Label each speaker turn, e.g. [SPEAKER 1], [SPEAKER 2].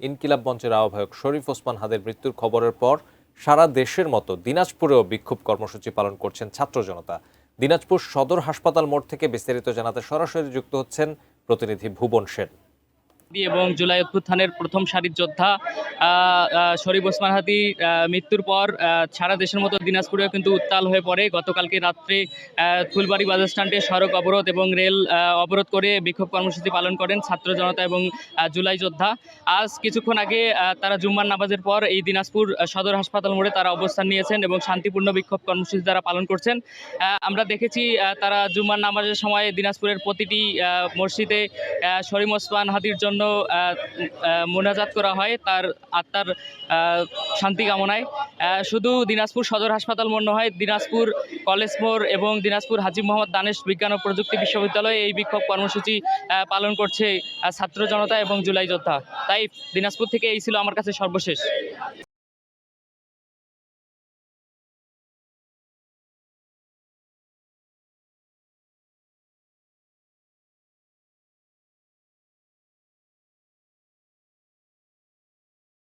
[SPEAKER 1] ইনকিলাব মঞ্চের আহ্বায়ক শরীফ ওসমান হাদির মৃত্যুর খবরের পর সারা দেশের মতো দিনাজপুরেও বিক্ষোভ কর্মসূচি পালন করছেন ছাত্র জনতা। দিনাজপুর সদর হাসপাতাল মোড় থেকে বিস্তারিত জানাতে সরাসরি যুক্ত হচ্ছেন প্রতিনিধি ভুবন সেন।
[SPEAKER 2] এবং জুলাই অভ্যুত্থানের প্রথম সারির যোদ্ধা শরীফ ওসমান হাদি মৃত্যুর পর সারা দেশের মতো দিনাজপুরেও কিন্তু উত্তাল হয়ে পড়ে। গতকালকে রাত্রে ফুলবাড়ি বাস স্ট্যান্ডে সড়ক অবরোধ এবং রেল অবরোধ করে বিক্ষোভ কর্মসূচি পালন করেন ছাত্র জনতা এবং জুলাই যোদ্ধা। আজ কিছুক্ষণ আগে তারা জুম্মার নামাজের পর এই দিনাজপুর সদর হাসপাতাল মোড়ে তারা অবস্থান নিয়েছেন এবং শান্তিপূর্ণ বিক্ষোভ কর্মসূচি তারা পালন করছেন। আমরা দেখেছি তারা জুম্মার নামাজের সময় দিনাজপুরের প্রতিটি মসজিদে শরীফ ওসমান হাদির জন্য মোনাজাত করা হয় তার আত্মার শান্তি কামনায়। শুধু দিনাজপুর সদর হাসপাতাল মোড় নয়, দিনাজপুর কলেজ মোড় এবং দিনাজপুর হাজী মোহাম্মদ দানেশ বিজ্ঞান ও প্রযুক্তি বিশ্ববিদ্যালয়ে এই বিক্ষোভ কর্মসূচি পালন করছে ছাত্র জনতা এবং জুলাই যোদ্ধা। তাই দিনাজপুর থেকে এই ছিল আমার কাছে সর্বশেষ।